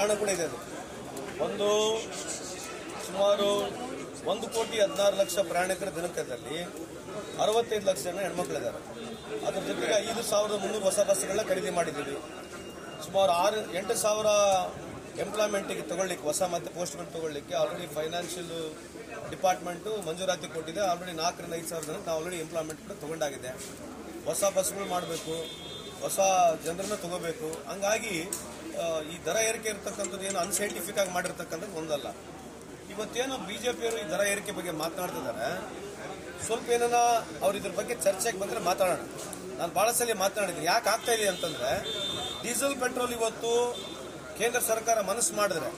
ಕಾರಣ ಕೂಡ ಇದೆ. ಅದು ಒಂದು ಸುಮಾರು 1,16,00,000 ಪ್ರಯಾಣಿಕರ ದಿನಕದಲ್ಲಿ 65 ಲಕ್ಷ ಜನ ಹೆಣ್ಮಕ್ಳಿದ್ದಾರೆ. ಅದ್ರ ಜೊತೆಗೆ 5,300 ಹೊಸ ಬಸ್ಗಳನ್ನ ಖರೀದಿ ಮಾಡಿದ್ದೀವಿ. ಸುಮಾರು 8,000 ಎಂಪ್ಲಾಯ್ಮೆಂಟಿಗೆ ತಗೊಳ್ಳಿಕ್ಕೆ, ಹೊಸ ಮತ್ತೆ ಪೋಸ್ಟ್ಗಳು ತಗೊಳ್ಳಿಕ್ಕೆ ಆಲ್ರೆಡಿ ಫೈನಾನ್ಷಿಯಲ್ ಡಿಪಾರ್ಟ್ಮೆಂಟು ಮಂಜೂರಾತಿ ಕೊಟ್ಟಿದೆ. ಆಲ್ರೆಡಿ 4,000 ರಿಂದ 5,000 ಜನ ಆಲ್ರೆಡಿ ಎಂಪ್ಲಾಯ್ಮೆಂಟ್ ಕೂಡ ತಗೊಂಡಾಗಿದೆ. ಹೊಸ ಬಸ್ಗಳು ಮಾಡಬೇಕು, ಹೊಸ ಜನರನ್ನ ತಗೋಬೇಕು. ಹಂಗಾಗಿ ಈ ದರ ಏರಿಕೆ ಇರತಕ್ಕಂಥದ್ದು ಏನು ಅನ್ಸೈಂಟಿಫಿಕ್ ಆಗಿ ಮಾಡಿರ್ತಕ್ಕಂಥದ್ದು ಒಂದಲ್ಲ. ಇವತ್ತೇನು ಬಿಜೆಪಿಯವರು ಈ ದರ ಏರಿಕೆ ಬಗ್ಗೆ ಮಾತನಾಡ್ತಿದ್ದಾರೆ, ಸ್ವಲ್ಪ ಏನನ್ನ ಅವ್ರು ಇದ್ರ ಬಗ್ಗೆ ಚರ್ಚೆಗೆ ಬಂದ್ರೆ ಮಾತಾಡೋಣ. ನಾನು ಬಹಳ ಸಲ ಮಾತನಾಡಿದ್ದೀನಿ. ಯಾಕೆ ಆಗ್ತಾ ಇದೆ ಅಂತಂದ್ರೆ, ಡೀಸೆಲ್ ಪೆಟ್ರೋಲ್ ಇವತ್ತು ಕೇಂದ್ರ ಸರ್ಕಾರ ಮನಸ್ಸು ಮಾಡಿದ್ರೆ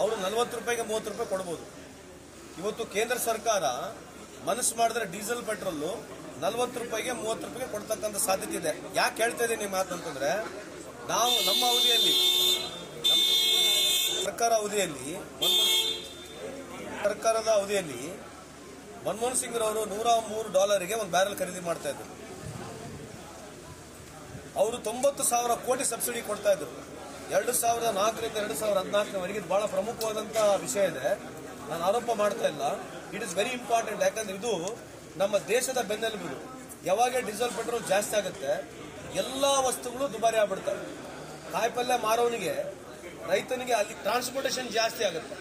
ಅವರು 40 ರೂಪಾಯಿಗೆ 30 ರೂಪಾಯಿ ಕೊಡ್ಬೋದು. ಇವತ್ತು ಕೇಂದ್ರ ಸರ್ಕಾರ ಮನಸ್ಸು ಮಾಡಿದ್ರೆ ಡೀಸೆಲ್ ಪೆಟ್ರೋಲ್ 40 ರೂಪಾಯಿಗೆ 30 ರೂಪಾಯಿಗೆ ಕೊಡ್ತಕ್ಕಂಥ ಸಾಧ್ಯತೆ ಇದೆ. ಯಾಕೆ ಹೇಳ್ತಾ ಇದ್ದೀನಿ ಈ ಮಾತಂತಂದ್ರೆ, ನಾವು ನಮ್ಮ ಅವಧಿಯಲ್ಲಿ, ಸರ್ಕಾರದ ಅವಧಿಯಲ್ಲಿ ಮನಮೋಹನ್ ಸಿಂಗ್ ಅವರು $103 ಒಂದು ಬ್ಯಾರೆಲ್ ಖರೀದಿ ಮಾಡ್ತಾ ಇದ್ರು. ಅವರು 90,000 ಕೋಟಿ ಸಬ್ಸಿಡಿ ಕೊಡ್ತಾ ಇದ್ರು. 2004 ರಿಂದ 2014 ಬಹಳ ಪ್ರಮುಖವಾದಂತಹ ವಿಷಯ ಇದೆ. ನಾನು ಆರೋಪ ಮಾಡ್ತಾ ಇಲ್ಲ. It is very important. ಯಾಕಂದ್ರೆ ಇದು ನಮ್ಮ ದೇಶದ ಬೆನ್ನೆಲುಬು. ಯಾವಾಗ ಡೀಸೆಲ್ ಪೆಟ್ರೋಲ್ ಜಾಸ್ತಿ ಆಗುತ್ತೆ, ಎಲ್ಲಾ ವಸ್ತುಗಳು ದುಬಾರಿ ಆಗ್ಬಿಡ್ತವೆ. ಕಾಯಿಪಲ್ಯ ಮಾರೋನಿಗೆ, ರೈತನಿಗೆ ಅಲ್ಲಿ ಟ್ರಾನ್ಸ್ಪೋರ್ಟೇಷನ್ ಜಾಸ್ತಿ ಆಗುತ್ತೆ.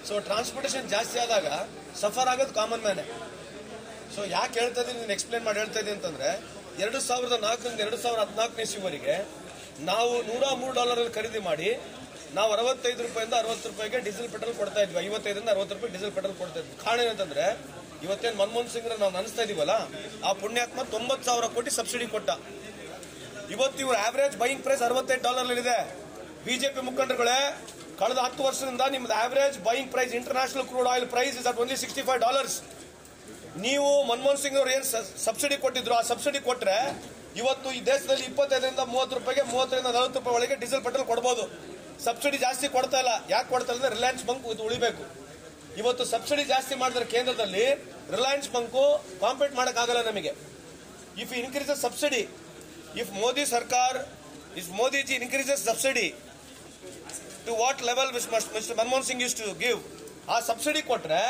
ಸೊ ಟ್ರಾನ್ಸ್ಪೋರ್ಟೇಷನ್ ಜಾಸ್ತಿ ಆದಾಗ ಸಫರ್ ಆಗೋದು ಕಾಮನ್ ಮ್ಯಾನೆ. ಸೊ ಯಾಕೆ ಹೇಳ್ತಾ ಇದ್ದೀನಿ, ನೀನು ಎಕ್ಸ್ಪ್ಲೇನ್ ಮಾಡಿ ಹೇಳ್ತಾ ಇದ್ದೀನಿ ಅಂತಂದ್ರೆ, 2004 ರಿಂದ 2014 ಇಸ್ವಿವರೆಗೆ ನಾವು $103 ಖರೀದಿ ಮಾಡಿ ನಾವು 65 ರೂಪಾಯಿಂದ 60 ರೂಪಾಯಿಗೆ ಡೀಸೆಲ್ ಪೆಟ್ರೋಲ್ ಕೊಡ್ತಾ ಇದ್ವಿ. 55 ರಿಂದ 60 ರೂಪಾಯಿ ಡೀಸೆಲ್ ಪೆಟ್ರೋಲ್ ಕೊಡ್ತಾ ಇದ್ವಿ. ಕಾರಣ ಏನಂತಂದ್ರೆ, ಇವತ್ತೇನು ಮನಮೋಹನ್ ಸಿಂಗ್ ನಾವು ಅನಿಸ್ತಾ ಇದೀವಲ್ಲ, ಆ ಪುಣ್ಯಾತ್ಮ 90,000 ಕೋಟಿ ಸಬ್ಸಿಡಿ ಕೊಟ್ಟ. ಇವತ್ತು ಇವ್ರ ಆವರೇಜ್ ಬೈಯಿಂಗ್ ಪ್ರೈಸ್ $68 ಇದೆ. ಬಿಜೆಪಿ ಮುಖಂಡರುಗಳೇ, ಕಳೆದ 10 ವರ್ಷದಿಂದ ನಿಮ್ದು average buying price international crude oil price is at only $65. ನೀವು ಮನಮೋಹನ್ ಸಿಂಗ್ ಅವರು ಏನ್ ಸಬ್ಸಿಡಿ ಕೊಟ್ಟಿದ್ರು, ಆ ಸಬ್ಸಿಡಿ ಕೊಟ್ರೆ ಇವತ್ತು ಈ ದೇಶದಲ್ಲಿ 25 ರಿಂದ 30 ರೂಪಾಯಿಗೆ, 30 ರಿಂದ 40 ರೂಪಾಯಿ ಒಳಗೆ ಡೀಸೆಲ್ ಪೆಟ್ರೋಲ್ ಕೊಡಬಹುದು. ಸಬ್ಸಿಡಿ ಜಾಸ್ತಿ ಕೊಡ್ತಾ ಇಲ್ಲ. ಯಾಕೆ ಕೊಡ್ತಾ ಇಲ್ಲ ಅಂದ್ರೆ, ರಿಲಯನ್ಸ್ ಬಂಕ್ ಉಳಿಬೇಕು. ಇವತ್ತು ಸಬ್ಸಿಡಿ ಜಾಸ್ತಿ ಮಾಡಿದ್ರೆ ಕೇಂದ್ರದಲ್ಲಿ ರಿಲಯನ್ಸ್ ಬಂಕು ಕಾಂಪೀಟ್ ಮಾಡಕ್ಕಾಗಲ್ಲ ನಮಗೆ. If increases subsidy, if Modiji increases subsidy to what level mister Manmohan Singh use to give, ಆ ಸಬ್ಸಿಡಿ ಕೊಟ್ರೆ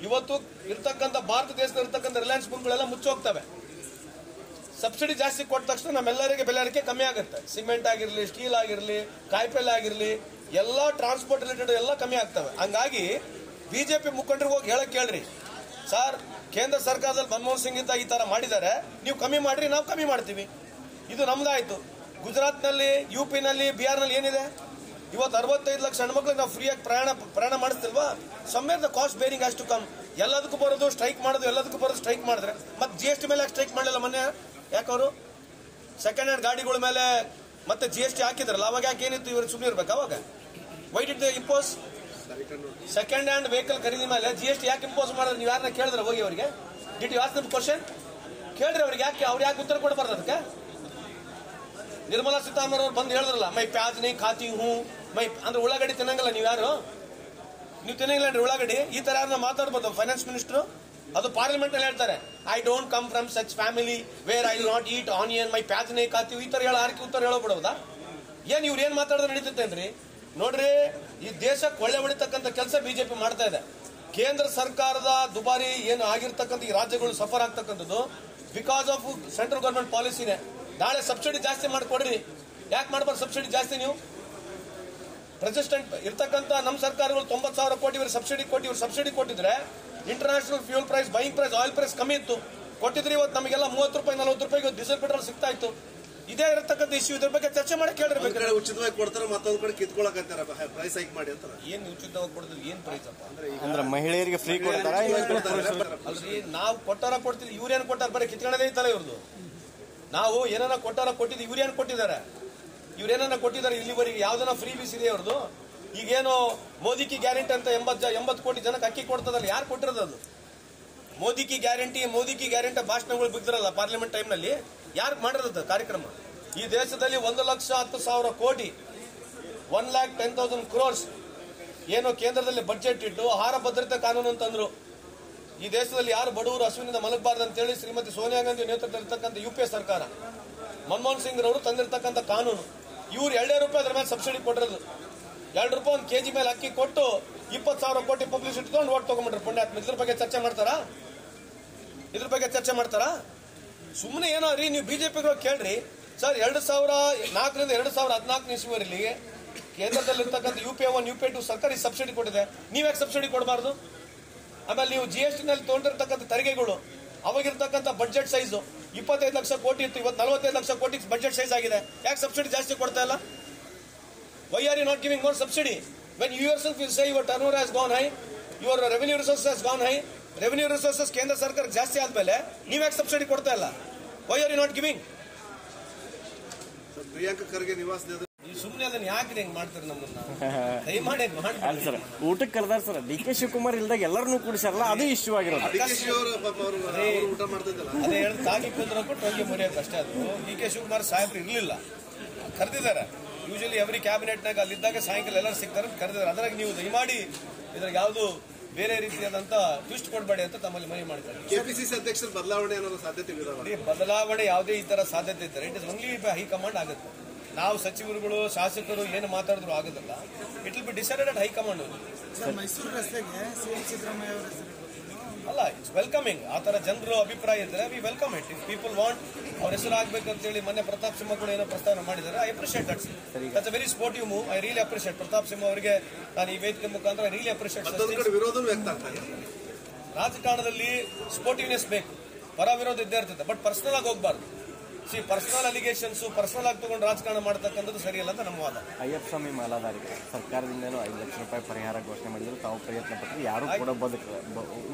ಇವತ್ತು ಇರ್ತಕ್ಕಂಥ ಭಾರತ ದೇಶದಲ್ಲಿ ಇರ್ತಕ್ಕಂಥ ರಿಲಯನ್ಸ್ ಬಂಕ್ಗಳೆಲ್ಲ ಮುಚ್ಚೋಗ್ತವೆ. ಸಬ್ಸಿಡಿ ಜಾಸ್ತಿ ಕೊಟ್ಟ ತಕ್ಷಣ ನಮ್ಮೆಲ್ಲರಿಗೆ ಬೆಲೆ ಏರಿಕೆ ಕಮ್ಮಿ ಆಗುತ್ತೆ. ಸಿಮೆಂಟ್ ಆಗಿರಲಿ, ಸ್ಟೀಲ್ ಆಗಿರಲಿ, ಕಾಯಿಪಲ್ಯ ಆಗಿರಲಿ, ಎಲ್ಲ ಟ್ರಾನ್ಸ್ಪೋರ್ಟ್ ರಿಲೇಟೆಡ್ ಎಲ್ಲ ಕಮ್ಮಿ ಆಗ್ತವೆ. ಹಂಗಾಗಿ ಬಿಜೆಪಿ ಮುಖಂಡರಿಗೆ ಹೋಗಿ ಹೇಳಕ್ ಕೇಳ್ರಿ, ಸರ್ ಕೇಂದ್ರ ಸರ್ಕಾರದಲ್ಲಿ ಮನಮೋಹನ್ ಸಿಂಗ್ ಇಂದ ಈ ತರ ಮಾಡಿದ್ದಾರೆ, ನೀವು ಕಮ್ಮಿ ಮಾಡ್ರಿ, ನಾವು ಕಮ್ಮಿ ಮಾಡ್ತೀವಿ. ಇದು ನಮ್ದಾಯ್ತು. ಗುಜರಾತ್ನಲ್ಲಿ, ಯುಪಿನಲ್ಲಿ, ಬಿಹಾರ್ನಲ್ಲಿ ಏನಿದೆ, ಇವತ್ತು 65 ಲಕ್ಷ ಹೆಣ್ಮಕ್ಳಿಗೆ ನಾವು ಫ್ರೀಯಾಗಿ ಪ್ರಯಾಣ ಮಾಡಿಸ್ತಿಲ್ವಾ? Somewhere the cost bearing has to come. ಎಲ್ಲದಕ್ಕೂ ಬರೋದು ಸ್ಟ್ರೈಕ್ ಮಾಡೋದು, ಎಲ್ಲದಕ್ಕೂ ಬರೋದು ಸ್ಟ್ರೈಕ್ ಮಾಡಿದ್ರೆ ಮತ್ತೆ GST ಮೇಲೆ ಸ್ಟ್ರೈಕ್ ಮಾಡಲಿಲ್ಲ ಮೊನ್ನೆ? ಯಾಕವರು ಸೆಕೆಂಡ್ ಹ್ಯಾಂಡ್ ಗಾಡಿಗಳ ಮೇಲೆ ಮತ್ತೆ GST ಹಾಕಿದ್ರಲ್ಲ, ಅವಾಗ ಯಾಕೆ ಏನಿತ್ತು? ಇವ್ರಿಗೆ ಸುಮ್ಮನೆ ಇರ್ಬೇಕು. ಅವಾಗ why did they impose? Second hand vehicle ಖರೀದಿ ಮೇಲೆ GST ಯಾಕೆ ಇಂಪೋಸ್ ಮಾಡಿದ್ರೆ? ನೀವು ಯಾರನ್ನ ಕೇಳಿದ್ರೆ ಹೋಗಿ ಅವರಿಗೆ? Did you ask them question? ಕೇಳ್ರಿ ಅವ್ರಿಗೆ, ಯಾಕೆ ಉತ್ತರ ಕೊಡಬಾರ್ದು ಅದಕ್ಕೆ? ನಿರ್ಮಲಾ ಸೀತಾರಾಮನ್ ಅವ್ರು ಬಂದು ಹೇಳಿದ್ರಲ್ಲ, ಮೈ ಪ್ಯಾಜ್ ನೈ ಖಾತಿ ಹೂ ಮೈ ಅಂದ್ರೆ ಉಳ್ಳಾಗಡ್ಡಿ ತಿನ್ನಂಗಲ್ಲ ನೀವು ಯಾರು? ನೀವು ತಿನ್ನಂಗಿಲ್ಲ ಉಳ್ಳಾಗಡ್ಡಿ. ಈ ತರ ಯಾರನ್ನ ಮಾತಾಡ್ಬೋದು ಫೈನಾನ್ಸ್ ಮಿನಿಸ್ಟರ್? ಅದು ಪಾರ್ಲಿಮೆಂಟ್ ಅಲ್ಲಿ ಹೇಳ್ತಾರೆ, I don't come from such family where I will not eat onion, ಮೈ ಪ್ಯಾಜ್ ನೈ ಖಾತಿ. ಈ ತರ ಹೇಳೋ ಆರ್ಕೆ ಉತ್ತರ ಹೇಳೋಬಿಡೋದಾ? ಏನ್ ಇವ್ರು ಏನ್ ಮಾತಾಡಿದ್ರೆ ನಡೀತೇನ್ರಿ? ನೋಡ್ರಿ, ಈ ದೇಶಕ್ಕೆ ಒಳ್ಳೆ ಹೊಡಿತಕ್ಕಂಥ ಕೆಲಸ ಬಿಜೆಪಿ ಮಾಡ್ತಾ ಇದೆ. ಕೇಂದ್ರ ಸರ್ಕಾರದ ದುಬಾರಿ ಏನು ಆಗಿರ್ತಕ್ಕಂಥ ಈ ರಾಜ್ಯಗಳು ಸಫರ್ ಆಗ್ತಕ್ಕಂಥದ್ದು ಬಿಕಾಸ್ ಆಫ್ ಸೆಂಟ್ರಲ್ ಗವರ್ಮೆಂಟ್ ಪಾಲಿಸಿನೇ. ನಾಳೆ ಸಬ್ಸಿಡಿ ಜಾಸ್ತಿ ಮಾಡಿಕೊಡ್ರಿ. ಯಾಕೆ ಮಾಡಬಾರ್ದು ಸಬ್ಸಿಡಿ ಜಾಸ್ತಿ? ನೀವು ಪ್ರೆಸಿಡೆಂಟ್ ಇರ್ತಕ್ಕಂಥ ನಮ್ಮ ಸರ್ಕಾರಗಳು 90,000 ಕೋಟಿ ಇವರು ಸಬ್ಸಿಡಿ ಕೊಟ್ಟಿದ್ರೆ international fuel price, buying price, oil price ಕಮ್ಮಿ ಇತ್ತು. ಕೊಟ್ಟಿದ್ರೆ ಇವತ್ತು ನಮಗೆಲ್ಲ 30 ರೂಪಾಯಿ 40 ರೂಪಾಯಿಗೆ ಡೀಸೆಲ್ ಪೆಟ್ರೋಲ್ ಸಿಗ್ತಾ ಇತ್ತು. ಇದೇ ಇರತಕ್ಕಂಥ ಇಶ್ಯೂ. ಇದ್ರ ಬಗ್ಗೆ ಚರ್ಚೆ ಮಾಡಿ ಕೇಳಿರ್ಬೇಕು. ಉಚಿತವಾಗಿ ಕೊಡ್ತಾರೆ, ಮತ್ತೊಂದ್ ಕಡೆ ಕಿತ್ಕೊಳಕತ್ತಾರ, ಪ್ರೈಸ್ ಹೈಕ್ ಮಾಡಿ ಅಂತ. ಏನ್ ಉಚಿತವಾಗಿ ಕೊಡೋದು? ಏನ್ ಪ್ರೈಸ್ ಅಪ್ಪ ಅಂದ್ರೆ ಮಹಿಳೆಯರಿಗೆ ಫ್ರೀ ಕೊಡ್ತಾರ? ಅಲ್ರಿ, ನಾವು ಕೊಟ್ಟಾರ ಕೊಡ್ತಿದ್ವಿ, ಇವ್ರೇನ್ ಕೊಟ್ಟಾರ? ಬರೀ ಕಿತ್ಕೊಳ್ಳೋದೇ ಇತ್ತಲ್ಲ ಇವ್ರದ್ದು. ನಾವು ಏನಾರ ಕೊಟ್ಟಿದ್ದು, ಇವ್ರೇನ್ ಕೊಟ್ಟಿದ್ದಾರೆ? ಇವ್ರೇನ ಕೊಟ್ಟಿದ್ದಾರೆ ಇಲ್ಲಿವರೆಗೆ? ಯಾವ್ದನ ಫ್ರೀ ಬೀಸ್ ಇದೆ ಅವ್ರದ್ದು? ಈಗೇನು ಮೋದಿ ಕಿ ಗ್ಯಾರಂಟಿ ಅಂತ 80 ಕೋಟಿ ಜನಕ್ಕೆ ಅಕ್ಕಿ ಕೊಡ್ತದಲ್ಲ, ಯಾರು ಕೊಟ್ಟಿರೋದು ಅದು? ಮೋದಿ ಕಿ ಗ್ಯಾರಂಟಿ ಭಾಷಣಗಳು ಬಿದ್ದಿರಲ್ಲ ಪಾರ್ಲಿಮೆಂಟ್ ಟೈಮ್ ನಲ್ಲಿ, ಯಾರು ಮಾಡಿರೋದು ಕಾರ್ಯಕ್ರಮ? ಈ ದೇಶದಲ್ಲಿ 1,10,000 ಕೋಟಿ 1,10,000 crores ಏನು ಕೇಂದ್ರದಲ್ಲಿ ಬಜೆಟ್ ಇಟ್ಟು ಆಹಾರ ಭದ್ರತೆ ಕಾನೂನು ಅಂತಂದ್ರು. ಈ ದೇಶದಲ್ಲಿ ಯಾರು ಬಡವರು ಹಸುವಿನಿಂದ ಮಲಗಬಾರ್ದು ಅಂತೇಳಿ ಶ್ರೀಮತಿ ಸೋನಿಯಾ ಗಾಂಧಿ ನೇತೃತ್ವದಲ್ಲಿರ್ತಕ್ಕಂಥ UPA ಸರ್ಕಾರ, ಮನಮೋಹನ್ ಸಿಂಗ್ ರವರು ತಂದಿರತಕ್ಕಂಥ ಕಾನೂನು. ಇವ್ರು 2 ರೂಪಾಯಿ ಅದ್ರ ಮೇಲೆ ಸಬ್ಸಿಡಿ ಕೊಟ್ಟಿರೋದು. ₹2 ಒಂದು ಕೆಜಿ ಮೇಲೆ ಅಕ್ಕಿ ಕೊಟ್ಟು 20,000 ಕೋಟಿ ಪಬ್ಲಿಸಿಟಿ ಇಟ್ಕೊಂಡು ಓಟ್ ತಗೊಂಡ್ಬಿಟ್ರೆ ಪುಣ್ಯಾತ್ಮ. ಇದ್ರ ಬಗ್ಗೆ ಚರ್ಚೆ ಮಾಡ್ತಾರಾ? ಸುಮ್ಮನೆ ಏನೋ ರೀ, ನೀವು ಬಿಜೆಪಿಗಳು ಕೇಳ್ರಿ ಸರ್. 2004ರಿಂದ 2014 ಇಸ್ವಿವರೆಗೆ ಕೇಂದ್ರದಲ್ಲಿರ್ತಕ್ಕಂಥ UPA1 UPA2 ಸರ್ಕಾರಿ ಸಬ್ಸಿಡಿ ಕೊಟ್ಟಿದೆ. ನೀವ್ಯಾಕೆ ಸಬ್ಸಿಡಿ ಕೊಡಬಾರ್ದು? ಆಮೇಲೆ ನೀವು GST ನಲ್ಲಿ ತಗೊಂಡಿರ್ತಕ್ಕಂಥ ತೆರಿಗೆಗಳು, ಅವಾಗಿರ್ತಕ್ಕಂಥ ಬಡ್ಜೆಟ್ ಸೈಜು 25 ಲಕ್ಷ ಕೋಟಿ ಇತ್ತು, ಇವತ್ತು 45 ಲಕ್ಷ ಕೋಟಿ ಬಡ್ಜೆಟ್ ಸೈಜ್ ಆಗಿದೆ. ಯಾಕೆ ಸಬ್ಸಿಡಿ ಜಾಸ್ತಿ ಕೊಡ್ತಾ ಇಲ್ಲ? Why are you not giving more subsidy? When you yourself will say your turnover has gone high, your revenue resources has gone high, revenue resources ಕೇಂದ್ರ ಸರ್ಕಾರಕ್ಕೆ ಜಾಸ್ತಿ ಆದ್ಮೇಲೆ ನೀವ್ಯಾಕೆ ಸಬ್ಸಿಡಿ ಕೊಡ್ತಾ ಇಲ್ಲ? Why are you not giving? Priyanka Kharge ನಿವಾಸದ ಸುಮ್ಮನೆ ಅದನ್ನ ಯಾಕೆ ಹೆಂಗ್ ಮಾಡ್ತಾರೆ ನಮ್ಮನ್ನ? ದಯಮಾಡಿ ಸರ್, ಊಟಕ್ಕೆ ಕರೆದಾರ ಸರ್. DK ಶಿವಕುಮಾರ್ ಇಲ್ದಾಗ ಎಲ್ಲರನ್ನೂ ಕೂಡಿಸಾರಲ್ಲ, ಅದು ಇಶ್ಯೂ ಆಗಿರೋದು. ಊಟ ಮಾಡ್ತಿದ್ದಲ್ಲ, ಅದೇ ಹೇಳಿ ತಾಗಿ ಕುಂದ್ರಕ್ಕೂ ಟೊಂಗಿ ಮುರಿಯೋಕೆ ಅಷ್ಟೇ. ಅದು DK ಶಿವಕುಮಾರ್ ಸಾಹೇಬ್ರು ಇರ್ಲಿಲ್ಲ, ಕರೆದಿದ್ದಾರೆ. ಯೂಶಲಿ ಎವ್ರಿ ಕ್ಯಾಬಿನೆಟ್ನಾಗ ಅಲ್ಲಿದ್ದಾಗ ಸಾಯಂಕಾಲ ಎಲ್ಲರೂ ಸಿಗ್ತಾರೆ ಕರೆದಿದ್ದಾರೆ. ಅದ್ರಾಗ ನೀವು ದಯಮಾಡಿ ಇದ್ರಾಗ ಯಾವುದು ಬೇರೆ ರೀತಿಯಾದಂತ ಟ್ವಿಸ್ಟ್ ಕೊಡಬೇಡಿ ಅಂತ ತಮ್ಮಲ್ಲಿ ಮನವಿ ಮಾಡ್ತಾರೆ. KPCC ಅಧ್ಯಕ್ಷರ ಬದಲಾವಣೆ ಅನ್ನೋ ಸಾಧ್ಯತೆ ಬದಲಾವಣೆ ಯಾವುದೇ ಈ ತರ ಸಾಧ್ಯತೆ ಇದ್ದಾರೆ ಇಟ್ ಇಸ್ ಓನ್ಲಿ ಹೈಕಮಾಂಡ್ ಆಗುತ್ತೆ. ನಾವು ಸಚಿವರುಗಳು ಶಾಸಕರು ಏನು ಮಾತಾಡಿದ್ರು ಆಗೋದಿಲ್ಲ. It will be decided at high command. Mysuru ರಸ್ತೆಗೆ ಸಿಎಂ ಸಿದ್ದರಾಮಯ್ಯ ಅವರ ಹೆಸರು ಅಲ್ಲ, ಇಟ್ಸ್ ವೆಲ್ಕಮಿಂಗ್. ಆ ತರ ಜನರು ಅಭಿಪ್ರಾಯ ಇದ್ರೆ V welcome it. If people want ಅವ್ರ ಹೆಸರು ಆಗ್ಬೇಕಂತ ಹೇಳಿ ಮೊನ್ನೆ ಪ್ರತಾಪ್ ಸಿಂಹ ಕೂಡ ಏನೋ ಪ್ರಸ್ತಾವನೆ ಮಾಡಿದ್ದಾರೆ. I appreciate that's a very sportive move. I really appreciate Pratap Simha ಅವರಿಗೆ ನಾನು ಈ ವೇದಿಕೆ ಮುಖಾಂತರ ರಿಯಲಿ ಅಪ್ರಿಷಿಯೇಟ್. ವಿರೋಧನೂ ವ್ಯಕ್ತ ಆಗ್ತದೆ. ರಾಜಕಾರಣದಲ್ಲಿ ಸ್ಪೋರ್ಟಿವ್ನೆಸ್ ಬೇಕು, ಪರ ವಿರೋಧ ಇದ್ದೇ ಇರ್ತದೆ, ಬಟ್ ಪರ್ಸನಲ್ ಆಗಿ ಹೋಗ್ಬಾರ್ದು. ಪರ್ಸನಲ್ ಅಲಿಗೇಷನ್ಸ್ ಪರ್ಸನಲ್ ಆಗಿ ತಗೊಂಡು ರಾಜಕಾರಣ ಮಾಡತಕ್ಕಂಥದ್ದು ಸರಿಯಲ್ಲ ಅಂತ ನಮ್ಮ ವಾದ. ಅಯ್ಯಪ್ಪ ಸ್ವಾಮಿ ಮಾಲಾಧಾರಿಗೆ ಸರ್ಕಾರದಿಂದನೂ 5 ಲಕ್ಷ ರೂಪಾಯಿ ಪರಿಹಾರ ಘೋಷಣೆ ಮಾಡಿದ್ರು. ತಾವು ಪ್ರಯತ್ನ ಪಟ್ಟರು, ಯಾರು ಕೂಡ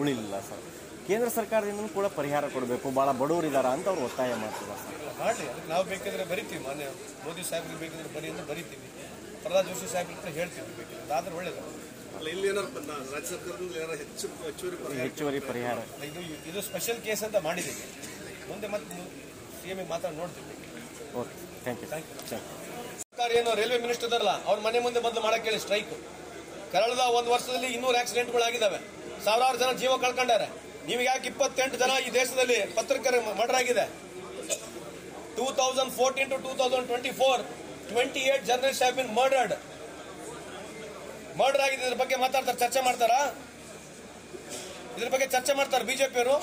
ಉಳಿಲಿಲ್ಲ ಸರ್. ಕೇಂದ್ರ ಸರ್ಕಾರದಿಂದನೂ ಕೂಡ ಪರಿಹಾರ ಕೊಡಬೇಕು, ಬಹಳ ಬಡವರು ಇದಾರ ಅಂತ ಅವ್ರು ಒತ್ತಾಯ ಮಾಡ್ತಿದ್ದಾರೆ ಸರ್. ಮಾಡಲಿ, ಅದಕ್ಕೆ ನಾವು ಬೇಕಿದ್ರೆ ಬರಿತೀವಿ. ಮಾನ್ಯ ಮೋದಿ ಸಾಹೇಬ್ರಿಗೆ ಬೇಕಿದ್ರೆ ಬರಿ ಅಂತ ಬರಿತೀವಿ. ಪ್ರಹ್ಲಾದ್ ಜೋಶಿ ಸಾಹೇಬ್ರಿಗೆ ಹೇಳ್ತೀವಿ ಬೇಕಿದ್ರೆ, ಅದಾದ್ರೆ ಒಳ್ಳೇದು. ಇಲ್ಲಿ ರಾಜ್ಯ ಸರ್ಕಾರದಿಂದ ಹೆಚ್ಚುವರಿ ಪರಿಹಾರ ಇದು ಸ್ಪೆಷಲ್ ಕೇಸ್ ಅಂತ ಮಾಡಿದ್ದೀವಿ. ಮುಂದೆ ಮತ್ತೆ CM ಮಾತಾಡಿ ನೋಡ್ತೀವಿ. Okay, thank you. ಸರ್ಕಾರ ಏನು ರೈಲ್ವೆ ಮಿನಿಸ್ಟರ್ ಇದಾರಲ್ಲ, ಅವ್ರ ಮನೆ ಮುಂದೆ ಬಂದು ಮಾಡಕ್ಕೆ ಹೇಳಿ ಸ್ಟ್ರೈಕ್. ಕಳೆದ 1 ವರ್ಷದಲ್ಲಿ 200 ಆಕ್ಸಿಡೆಂಟ್ಗಳಾಗಿದ್ದಾವೆ, ಸಾವಿರಾರು ಜನ ಜೀವ ಕಳ್ಕೊಂಡಾರೆ. ನೀವು ಯಾಕೆ 28 ಜನ ಈ ದೇಶದಲ್ಲಿ ಪತ್ರಕರ್ತರ ಮರ್ಡರ್ ಆಗಿದೆ? 2014 to 2024 28 journalist have been murdered ಆಗಿದೆ. ಇದ್ರ ಬಗ್ಗೆ ಮಾತಾಡ್ತಾರೆ, ಚರ್ಚೆ ಮಾಡ್ತಾರಾ? ಇದ್ರ ಬಗ್ಗೆ ಚರ್ಚೆ ಮಾಡ್ತಾರೆ ಬಿಜೆಪಿಯವರು?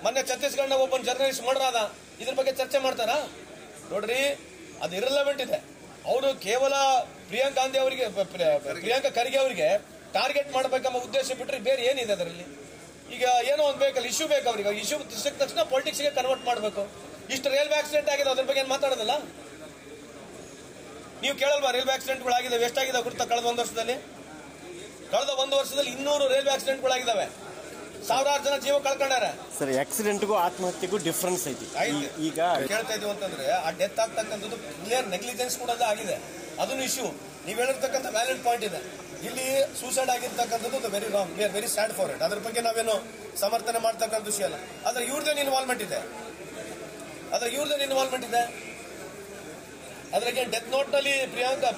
ಮೊನ್ನೆ ಛತ್ತೀಸ್ಗಢ ಒಬ್ಬ ಜರ್ನಲಿಸ್ಟ್ ಮರ್ಡರ್ ಆದ, ಇದ್ರ ಬಗ್ಗೆ ಚರ್ಚೆ ಮಾಡ್ತಾರಾ? ನೋಡ್ರಿ, ಅದು ಇರ್ರೆಲೆವೆಂಟ್ ಇದೆ. ಅವರು ಕೇವಲ ಪ್ರಿಯಾಂಕಾ ಖರ್ಗೆ ಅವರಿಗೆ ಟಾರ್ಗೆಟ್ ಮಾಡಬೇಕೆಂಬ ಉದ್ದೇಶ ಬಿಟ್ಟರೆ ಬೇರೆ ಏನಿದೆ ಅದರಲ್ಲಿ? ಈಗ ಏನೋ ಒಂದು ಬೇಕಲ್ಲ, ಇಶ್ಯೂ ಬೇಕು ಅವ್ರಿಗೆ. ಇಶ್ಯೂ ಸಿಕ್ಕ ತಕ್ಷಣ ಪೊಲಿಟಿಕ್ಸ್ಗೆ ಕನ್ವರ್ಟ್ ಮಾಡಬೇಕು. ಇಷ್ಟು ರೈಲ್ವೆ ಆಕ್ಸಿಡೆಂಟ್ ಆಗಿದೆ, ಅದ್ರ ಬಗ್ಗೆ ಏನು ಮಾತಾಡೋದಲ್ಲ? ನೀವು ಕೇಳಲ್ವಾ ರೈಲ್ವೆ ಆಕ್ಸಿಡೆಂಟ್ಗಳಾಗಿದ್ದಾವೆ? ಎಷ್ಟಾಗಿದೆ ಗುರುತ ಕಳೆದ 1 ವರ್ಷದಲ್ಲಿ? ಕಳೆದ 1 ವರ್ಷದಲ್ಲಿ 200 ರೈಲ್ವೆ ಆಕ್ಸಿಡೆಂಟ್ಗಳಾಗಿದ್ದಾವೆ, ಸಾವಿರಾರು ಜನ ಜೀವ ಕಳ್ಕೊಂಡಾರೆ. ಸರ್, ಆಕ್ಸಿಡೆಂಟ್ಗೂ ಆತ್ಮಹತ್ಯೆಗೂ ಡಿಫ್ರೆನ್ಸ್ ಐತಿ. ಈಗ ಕೇಳ್ತಾ ಇದೀವಿ ಅಂತಂದ್ರೆ ಆ ಡೆತ್ ಆಗ್ತಕ್ಕಂಥದ್ದು ಕ್ಲಿಯರ್ ನೆಗ್ಲಿಜೆನ್ಸ್ ಕೂಡ ಆಗಿದೆ. ಅದನ್ನು ಇಶ್ಯೂ. ನೀವು ಹೇಳಿರ್ತಕ್ಕಂಥ ವ್ಯಾಲಿಡ್ ಪಾಯಿಂಟ್ ಇದೆ. ಇಲ್ಲಿ ಸೂಸೈಡ್ ಆಗಿರ್ತಕ್ಕಂಥದ್ದು very wrong. We are very sad for it. ಅದ್ರ ಬಗ್ಗೆ ನಾವೇನು ಸಮರ್ಥನೆ ಮಾಡ್ತಕ್ಕಂಥ ವಿಷಯ ಅಲ್ಲ. ಆದ್ರೆ ಇವ್ರದೇನು ಇನ್ವಾಲ್ವ್ಮೆಂಟ್ ಇದೆ? ಅದ್ರಾಗೆ ಡೆತ್ ನೋಟ್ ನಲ್ಲಿ ಪ್ರಿಯಾಂಕಾ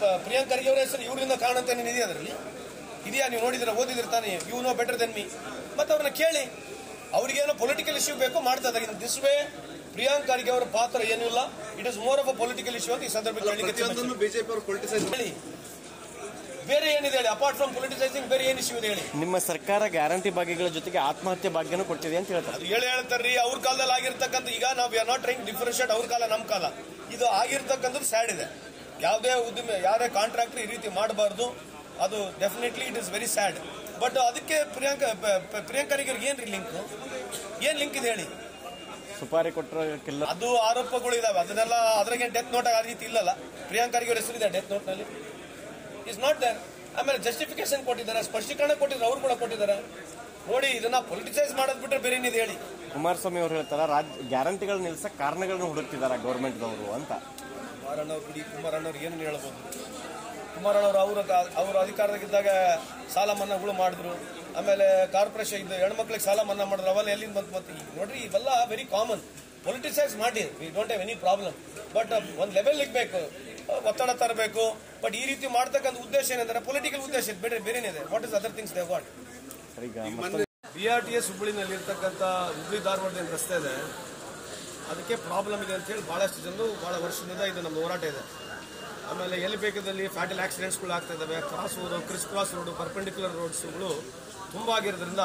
ಖರ್ಗೆ ಅವರ ಹೆಸರು ಇವರಿಂದ ಕಾರಣ ಅಂತ ಇದೆಯಾ? ಅದರಲ್ಲಿ ಇದೆಯಾ? ನೀವು ನೋಡಿದ್ರೆ ಓದಿದ್ರೆ ತಾನೇ, you know better than me. ಮತ್ತೆ ಅವ್ರನ್ನ ಕೇಳಿ, ಅವ್ರಿಗೇನೋ ಪೊಲಿಟಿಕಲ್ ಇಶ್ಯೂ ಬೇಕು ಮಾಡ್ತಾ ಇದ್ದಾರೆ. ದಿಸ್ ವೇ ಪ್ರಿಯಾಂಕಾ ಖರ್ಗೆ ಅವರ ಪಾತ್ರ ಏನಿಲ್ಲ. It is more of a political issue ಅಂತ ಈ ಸಂದರ್ಭದಲ್ಲಿ ಬಿಜೆಪಿ ಬೇರೆ ಏನಿದೆ ಹೇಳಿ? ಅಪಾರ್ಟ್ ಫ್ರಮ್ ಪೊಲಿಟಿಸೈಸಿಂಗ್ ಬೇರೆ ಏನ್ ಇಶ್ಯೂ ಇದೆ ಹೇಳಿ? ನಿಮ್ಮ ಸರ್ಕಾರ ಗ್ಯಾರಂಟಿ ಭಾಗ್ಯಗಳ ಜೊತೆಗೆ ಆತ್ಮಹತ್ಯೆ ಭಾಗ್ಯನೂ ಕೊಟ್ಟಿದೆ ಅಂತ ಹೇಳ್ತಾರೆ. ಅದು ಹೇಳ್ತಾರ್ರಿ. ಅವ್ರ ಕಾಲದಲ್ಲಿ ಆಗಿರ್ತಕ್ಕಂಥ, ಈಗ ನಾವು we are not trying differentiate ಅವ್ರ ಕಾಲ ನಮ್ಮ ಕಾಲ. ಇದು ಆಗಿರ್ತಕ್ಕಂಥದ್ದು ಸ್ಯಾಡ್ ಇದೆ. ಯಾವುದೇ ಉದ್ಯಮ, ಯಾವುದೇ ಕಾಂಟ್ರಾಕ್ಟರ್ ಈ ರೀತಿ ಮಾಡಬಾರ್ದು. ಅದು definitely it is very sad. But ಅದಕ್ಕೆ ಪ್ರಿಯಾಂಕರಿಗೆ ಏನ್ ಲಿಂಕ್ ಇದೆ ಹೇಳಿ? ಸುಪಾರಿ ಕೊಟ್ಟರು ಅದು ಆರೋಪಗಳು ಇದಾವೆ. ಅದನ್ನೆಲ್ಲ ಅದ್ರಾಗೆ ಡೆತ್ ನೋಟ್ ಆ ರೀತಿ ಇಲ್ಲಲ್ಲ. ಪ್ರಿಯಾಂಕರಿಗೆ ಅವ್ರ ಹೆಸರಿದೆ ಡೆತ್ ನೋಟ್ ನಲ್ಲಿ, ಇಸ್ ನಾಟ್ ದೇರ್. ಆಮೇಲೆ ಜಸ್ಟಿಫಿಕೇಶನ್ ಕೊಟ್ಟಿದ್ದಾರೆ, ಸ್ಪಷ್ಟೀಕರಣ ಕೊಟ್ಟಿದ್ದಾರೆ, ಅವ್ರು ಕೂಡ ಕೊಟ್ಟಿದ್ದಾರೆ. ನೋಡಿ, ಇದನ್ನ ಪೊಲಿಟಿಸೈಸ್ ಮಾಡೋದ್ ಬಿಟ್ರೆ ಬೇರೆ ಏನಿದೆ ಹೇಳಿ? ಕುಮಾರಸ್ವಾಮಿ ಅವರು ಹೇಳ್ತಾರ ಗ್ಯಾರಂಟಿಗಳು ನಿಲ್ಸಕ್ ಕಾರಣಗಳನ್ನು ಹುಡುಕ್ತಿದಾರ ಗೌರ್ಮೆಂಟ್ದವರು ಅಂತ. ಕುಮಾರಣ್ಣವ್ರು ಏನು ಹೇಳ್ಬೋದು? ಕುಮಾರಣ್ಣವರು ಅವರು ಅಧಿಕಾರದಾಗಿದ್ದಾಗ ಸಾಲ ಮನ್ನಾಗಳು ಮಾಡಿದ್ರು. ಆಮೇಲೆ ಕಾರ್ಪೊರೇಷನ್ ಇದ್ದು ಹೆಣ್ಮಕ್ಳಿಗೆ ಸಾಲ ಮನ್ನಾ ಮಾಡಿದ್ರು. ಅವೆಲ್ಲ ಎಲ್ಲಿಂದ ಬಂತು? ನೋಡ್ರಿ, ಇವೆಲ್ಲ ವೆರಿ ಕಾಮನ್. ಪೊಲಿಟಿಸೈಸ್ ಮಾಡಿ we don't have any problem. But ಒಂದು ಲೆವೆಲ್ ಇರಬೇಕು, ಒತ್ತಡ ತರಬೇಕು. ಬಟ್ ಈ ರೀತಿ ಮಾಡ್ತಕ್ಕಂಥ ಉದ್ದೇಶ ಏನಂದ್ರೆ ಪೊಲಿಟಿಕಲ್ ಉದ್ದೇಶ ಬೇರೆ ಏನಿದೆ? What is other things they what? BRTS ಹುಬ್ಬಳ್ಳಿನಲ್ಲಿ ಇರ್ತಕ್ಕಂಥ ಹುಬ್ಬಳ್ಳಿ ಧಾರವಾಡ ರಸ್ತೆ ಇದೆ, ಅದಕ್ಕೆ ಪ್ರಾಬ್ಲಮ್ ಇದೆ ಅಂತ ಹೇಳಿ ಬಹಳಷ್ಟು ಜನರು ಬಹಳ ವರ್ಷದಿಂದ ಇದು ನಮ್ಮ ಹೋರಾಟ ಇದೆ. ಆಮೇಲೆ ಎಲ್ಲಿ ಬೇಕಾದಲ್ಲಿ ಫ್ಯಾಟಲ್ ಆಕ್ಸಿಡೆಂಟ್ಸ್ಗಳು ಆಗ್ತಾ ಇದ್ದಾವೆ. ಕ್ರಿಸ್ ಕ್ರಾಸ್ ರೋಡು, ಪರ್ಪೆಂಡಿಕ್ಯುಲರ್ ರೋಡ್ಸ್ಗಳು ತುಂಬ ಆಗಿರೋದ್ರಿಂದ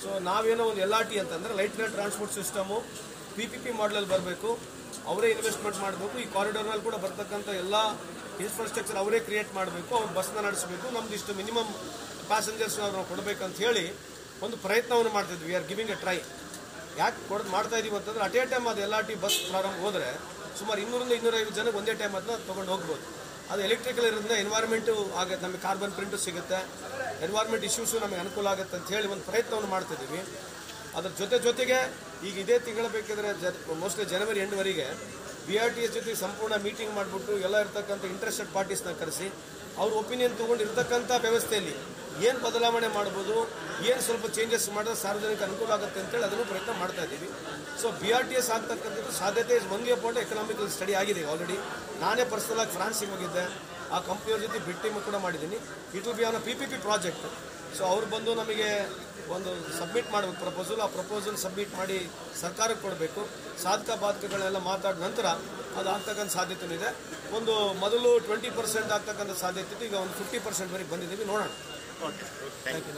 ಸೊ ನಾವೇನೋ ಒಂದು LRT ಅಂತಂದರೆ light rail transport system PPP ಮಾಡಲಲ್ಲಿ ಬರಬೇಕು. ಅವರೇ ಇನ್ವೆಸ್ಟ್ಮೆಂಟ್ ಮಾಡಬೇಕು. ಈ ಕಾರಿಡಾರ್ನಲ್ಲಿ ಕೂಡ ಬರ್ತಕ್ಕಂಥ ಎಲ್ಲ ಇನ್ಫ್ರಾಸ್ಟ್ರಕ್ಚರ್ ಅವರೇ ಕ್ರಿಯೇಟ್ ಮಾಡಬೇಕು. ಅವ್ರು ಬಸ್ನ ನಡೆಸಬೇಕು. ನಮ್ದು ಇಷ್ಟು ಮಿನಿಮಮ್ ಪ್ಯಾಸೆಂಜರ್ಸ್ ನಾವು ಕೊಡಬೇಕಂತ ಹೇಳಿ ಒಂದು ಪ್ರಯತ್ನವನ್ನು ಮಾಡ್ತಿದ್ವಿ. We are giving A try. ಯಾಕೆ ಮಾಡ್ತಾ ಇದೀವಿ ಅಂತಂದ್ರೆ ಅಟ್ ಎ ಟೈಮ್ ಅದು LRT ಬಸ್ ಪ್ರಾರಂಭ ಹೋದರೆ ಸುಮಾರು 200-250 ಜನಕ್ಕೆ ಒಂದೇ ಟೈಮ್ ಅದನ್ನ ತೊಗೊಂಡು ಹೋಗ್ಬೋದು. ಅದು ಎಲೆಕ್ಟ್ರಿಕಲ್ ಇರೋದ್ರಿಂದ ಎನ್ವೈರ್ಮೆಂಟು ಆಗುತ್ತೆ, ನಮಗೆ ಕಾರ್ಬನ್ ಪ್ರಿಂಟು ಸಿಗುತ್ತೆ, ಎನ್ವೈರ್ಮೆಂಟ್ ಇಶ್ಯೂಸು ನಮಗೆ ಅನುಕೂಲ ಆಗುತ್ತೆ ಅಂತ ಹೇಳಿ ಒಂದು ಪ್ರಯತ್ನವನ್ನು ಮಾಡ್ತಿದ್ದೀವಿ. ಅದ್ರ ಜೊತೆಗೆ ಈಗ ಇದೇ ತಿಂಗಳು ಬೇಕಿದ್ರೆ ಮೋಸ್ಟ್ಲಿ ಜನವರಿ ಎಂಡ್ವರೆಗೆ BRTS ಜೊತೆ ಸಂಪೂರ್ಣ ಮೀಟಿಂಗ್ ಮಾಡಿಬಿಟ್ಟು ಎಲ್ಲ ಇರ್ತಕ್ಕಂಥ ಇಂಟ್ರೆಸ್ಟೆಡ್ ಪಾರ್ಟೀಸ್ನ ಕರೆಸಿ ಅವ್ರ ಒಪಿನಿಯನ್ ತೊಗೊಂಡು ಇರ್ತಕ್ಕಂಥ ವ್ಯವಸ್ಥೆಯಲ್ಲಿ ಏನು ಬದಲಾವಣೆ ಮಾಡ್ಬೋದು, ಏನು ಸ್ವಲ್ಪ ಚೇಂಜಸ್ ಮಾಡಿದ್ರೆ ಸಾರ್ವಜನಿಕ ಅನುಕೂಲ ಆಗುತ್ತೆ ಅಂತೇಳಿ ಅದನ್ನು ಪ್ರಯತ್ನ ಮಾಡ್ತಾ ಇದ್ದೀವಿ. ಸೊ BRTS ಆಗ್ತಕ್ಕಂಥದ್ದು ಸಾಧ್ಯತೆ ಮಂಗಿ ಅಬೌಟ್ ಎಕನಾಮಿಕಲ್ ಸ್ಟಡಿ ಆಗಿದೆ ಆಲ್ರೆಡಿ. ನಾನೇ ಪರ್ಸನಲಾಗಿ ಫ್ರಾನ್ಸಿಗೆ ಹೋಗಿದ್ದೆ, ಆ ಕಂಪ್ನಿಯವ್ರ ಜೊತೆ ಬಿಟ್ಟಿಂಗ್ ಕೂಡ ಮಾಡಿದ್ದೀನಿ. It will be on PPP project. So ಅವ್ರು ಬಂದು ನಮಗೆ ಒಂದು ಸಬ್ಮಿಟ್ ಮಾಡಬೇಕು ಪ್ರಪೋಸಲ್. ಆ ಪ್ರಪೋಸಲ್ ಸಬ್ಮಿಟ್ ಮಾಡಿ ಸರ್ಕಾರಕ್ಕೆ ಕೊಡಬೇಕು. ಸಾಧಕ ಬಾಧಕಗಳೆಲ್ಲ ಮಾತಾಡಿದ ನಂತರ ಅದು ಆಗ್ತಕ್ಕಂಥ ಸಾಧ್ಯತೆ ಇದೆ. ಒಂದು ಮೊದಲು 20% ಆಗ್ತಕ್ಕಂಥ ಸಾಧ್ಯತೆ ಇತ್ತು, ಈಗ ಒಂದು 50% ವರೆಗೆ ಬಂದಿದ್ದೀವಿ. ನೋಡೋಣ. Okay, thank you.